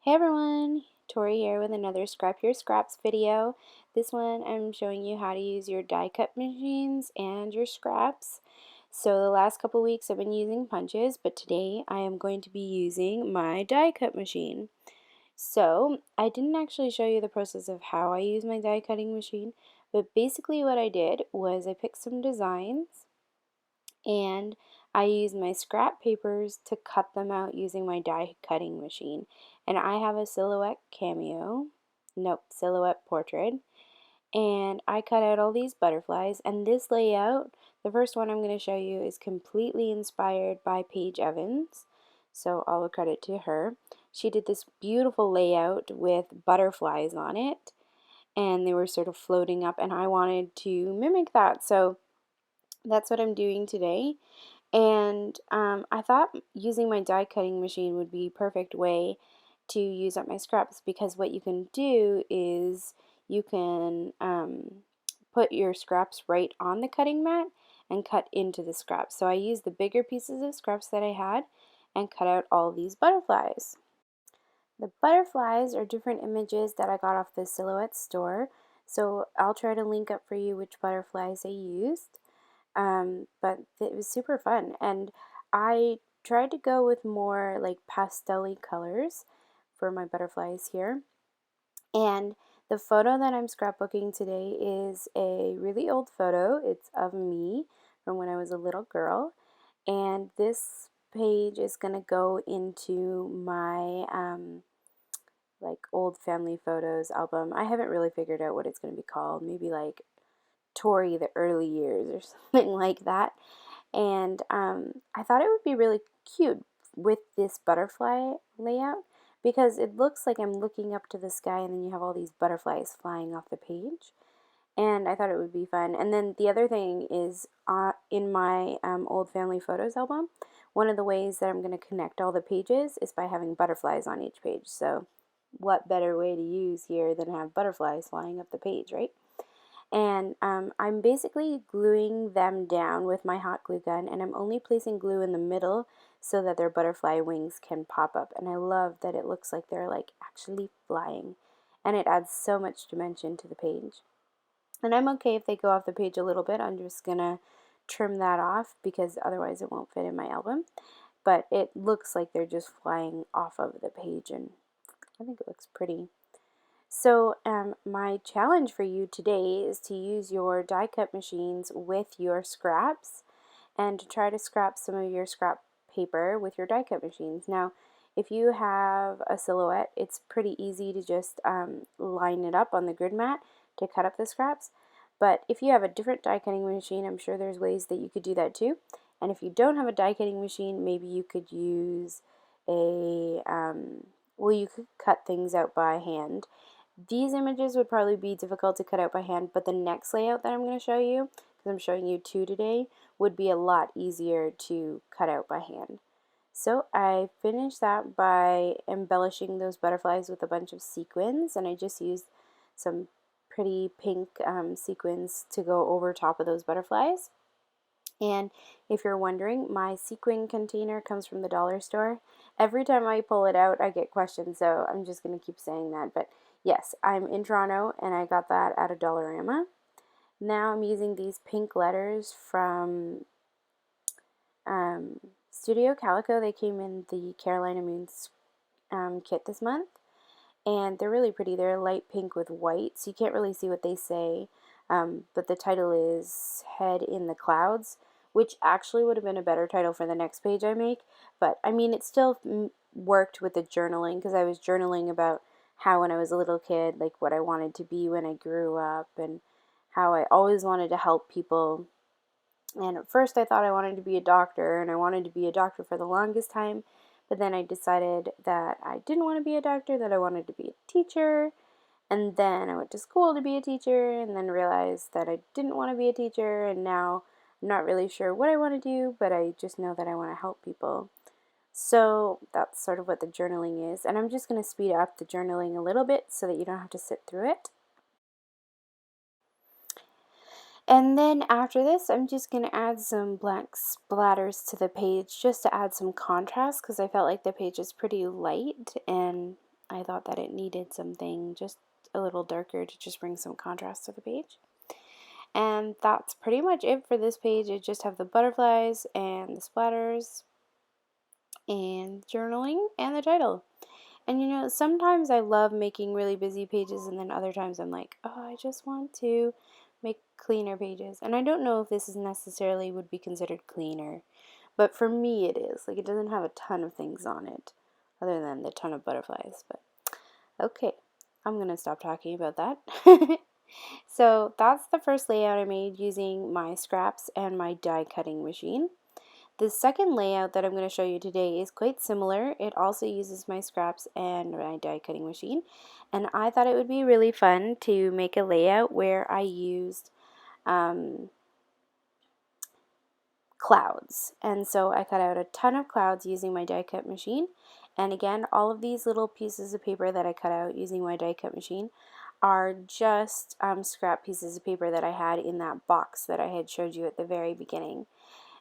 Hey everyone, Tori here with another Scrap Your Scraps video. This one I'm showing you how to use your die cut machines and your scraps. So the last couple weeks I've been using punches, but today I am going to be using my die cut machine. So I didn't actually show you the process of how I use my die cutting machine, but basically what I did was I picked some designs and I use my scrap papers to cut them out using my die cutting machine. And I have a silhouette portrait, and I cut out all these butterflies, and this layout, the first one I'm going to show you, is completely inspired by Paige Evans, so all the credit to her. She did this beautiful layout with butterflies on it, and they were sort of floating up, and I wanted to mimic that, so that's what I'm doing today. And I thought using my die cutting machine would be a perfect way to use up my scraps, because what you can do is you can put your scraps right on the cutting mat and cut into the scraps. So I used the bigger pieces of scraps that I had and cut out all these butterflies. The butterflies are different images that I got off the Silhouette store, so I'll try to link up for you which butterflies I used. But it was super fun, and I tried to go with more like pastel-y colors for my butterflies here. And the photo that I'm scrapbooking today is a really old photo. It's of me from when I was a little girl, and this page is gonna go into my like old family photos album. I haven't really figured out what it's gonna be called. Maybe like Tori the early years or something like that. And I thought it would be really cute with this butterfly layout, because it looks like I'm looking up to the sky and then you have all these butterflies flying off the page. And I thought it would be fun. And then the other thing is in my old family photos album, one of the ways that I'm going to connect all the pages is by having butterflies on each page. So what better way to use here than have butterflies flying up the page, right? And I'm basically gluing them down with my hot glue gun, and I'm only placing glue in the middle so that their butterfly wings can pop up. And I love that it looks like they're like actually flying, and it adds so much dimension to the page. And I'm okay if they go off the page a little bit. I'm just gonna trim that off because otherwise it won't fit in my album. But it looks like they're just flying off of the page, and I think it looks pretty. So my challenge for you today is to use your die cut machines with your scraps and to try to scrap some of your scrap paper with your die cut machines. Now, if you have a silhouette, it's pretty easy to just line it up on the grid mat to cut up the scraps. But if you have a different die cutting machine, I'm sure there's ways that you could do that too. And if you don't have a die cutting machine, maybe you could use a, well, you could cut things out by hand. These images would probably be difficult to cut out by hand, but the next layout that I'm going to show you, because I'm showing you two today, would be a lot easier to cut out by hand. So I finished that by embellishing those butterflies with a bunch of sequins, and I just used some pretty pink sequins to go over top of those butterflies. And if you're wondering, my sequin container comes from the dollar store. Every time I pull it out, I get questions, so I'm just going to keep saying that. But yes, I'm in Toronto, and I got that at a Dollarama. Now I'm using these pink letters from Studio Calico. They came in the Carolina Moons kit this month, and they're really pretty. They're light pink with white, so you can't really see what they say. But the title is Head in the Clouds, which actually would have been a better title for the next page I make. But I mean, it still worked with the journaling, because I was journaling about how when I was a little kid, like what I wanted to be when I grew up, and how I always wanted to help people. And at first I thought I wanted to be a doctor, and I wanted to be a doctor for the longest time. But then I decided that I didn't want to be a doctor, that I wanted to be a teacher. And then I went to school to be a teacher, and then realized that I didn't want to be a teacher, and now I'm not really sure what I want to do, but I just know that I want to help people. So that's sort of what the journaling is, and I'm just going to speed up the journaling a little bit so that you don't have to sit through it. And then after this, I'm just going to add some black splatters to the page just to add some contrast, because I felt like the page is pretty light and I thought that it needed something just a little darker to just bring some contrast to the page. And that's pretty much it for this page. I just have the butterflies and the splatters and journaling and the title. And you know, sometimes I love making really busy pages, and then other times I'm like, oh, I just want to make cleaner pages. And I don't know if this is necessarily would be considered cleaner, but for me it is. Like, it doesn't have a ton of things on it other than the ton of butterflies. But okay, I'm gonna stop talking about that. So that's the first layout I made using my scraps and my die cutting machine. The second layout that I'm going to show you today is quite similar. It also uses my scraps and my die cutting machine, and I thought it would be really fun to make a layout where I used clouds. And so I cut out a ton of clouds using my die cut machine, and again, all of these little pieces of paper that I cut out using my die cut machine are just scrap pieces of paper that I had in that box that I had showed you at the very beginning.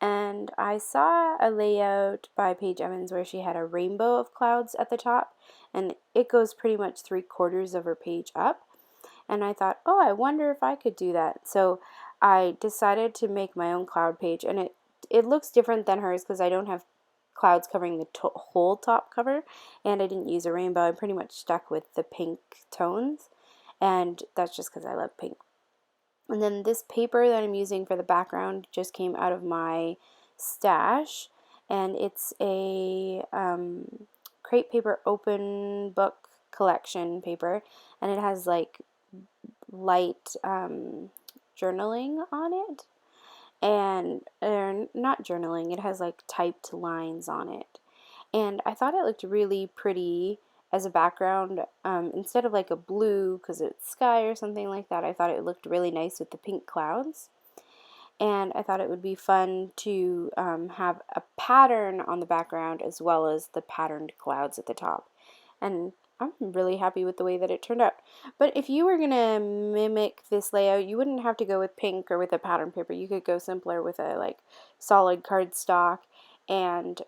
And I saw a layout by Paige Evans where she had a rainbow of clouds at the top, and it goes pretty much 3/4 of her page up. And I thought, oh, I wonder if I could do that. So I decided to make my own cloud page, and it looks different than hers because I don't have clouds covering the whole top cover, and I didn't use a rainbow. I'm pretty much stuck with the pink tones, and that's just because I love pink. And then this paper that I'm using for the background just came out of my stash, and it's a crepe paper open book collection paper, and it has like light journaling on it, and not journaling, it has like typed lines on it, and I thought it looked really pretty as a background. Instead of like a blue because it's sky or something like that, I thought it looked really nice with the pink clouds, and I thought it would be fun to have a pattern on the background as well as the patterned clouds at the top, and I'm really happy with the way that it turned out. But if you were going to mimic this layout, you wouldn't have to go with pink or with a pattern paper. You could go simpler with a like solid cardstock, and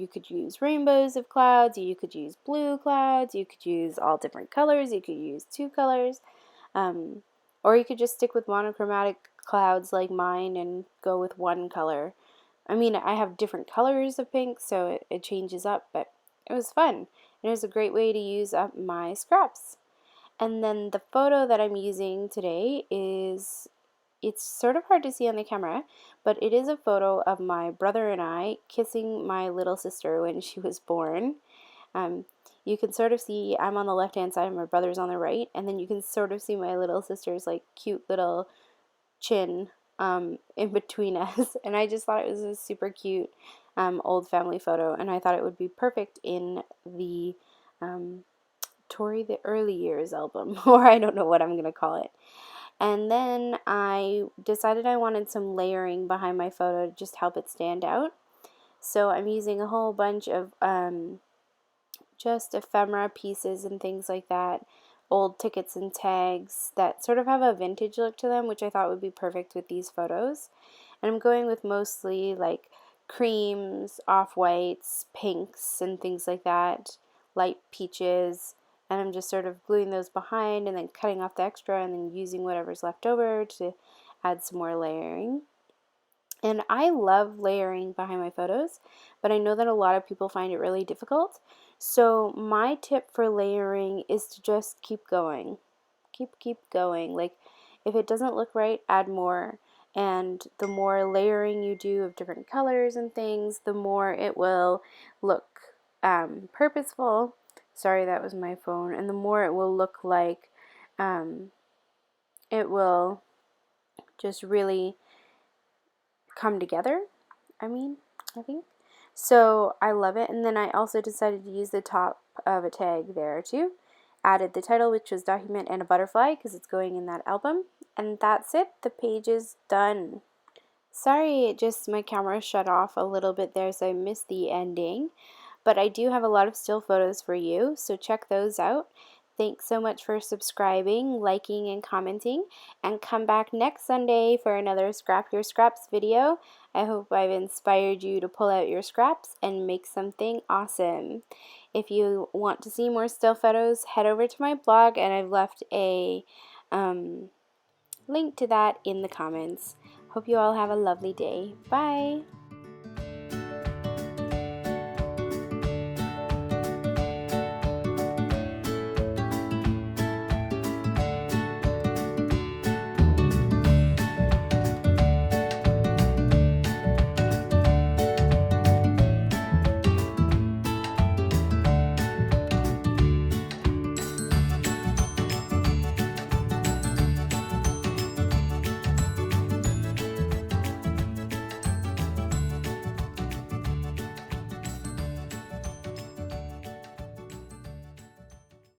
you could use rainbows of clouds, you could use blue clouds, you could use all different colors, you could use 2 colors, or you could just stick with monochromatic clouds like mine and go with 1 color. I mean, I have different colors of pink, so it changes up, but it was fun. And it was a great way to use up my scraps. And then the photo that I'm using today is, it's sort of hard to see on the camera, but it is a photo of my brother and I kissing my little sister when she was born. You can sort of see I'm on the left-hand side, my brother's on the right, and then you can sort of see my little sister's like cute little chin in between us. And I just thought it was a super cute old family photo, and I thought it would be perfect in the Tori the Early Years album, or I don't know what I'm going to call it. And then I decided I wanted some layering behind my photo to just help it stand out. So I'm using a whole bunch of just ephemera pieces and things like that, old tickets and tags that sort of have a vintage look to them, which I thought would be perfect with these photos. And I'm going with mostly like creams, off-whites, pinks, and things like that, light peaches, and I'm just sort of gluing those behind and then cutting off the extra and then using whatever's left over to add some more layering. And I love layering behind my photos, but I know that a lot of people find it really difficult. So my tip for layering is to just keep going. Keep going. Like, if it doesn't look right, add more. And the more layering you do of different colors and things, the more it will look purposeful. Sorry, that was my phone. And the more it will look like it will just really come together, I think. So I love it. And then I also decided to use the top of a tag there too. Added the title, which was document, and a butterfly because it's going in that album. And that's it. The page is done. Sorry, my camera shut off a little bit there, so I missed the ending. But I do have a lot of still photos for you, so check those out. Thanks so much for subscribing, liking, and commenting, and come back next Sunday for another Scrap Your Scraps video. I hope I've inspired you to pull out your scraps and make something awesome. If you want to see more still photos, head over to my blog, and I've left a link to that in the comments. Hope you all have a lovely day. Bye!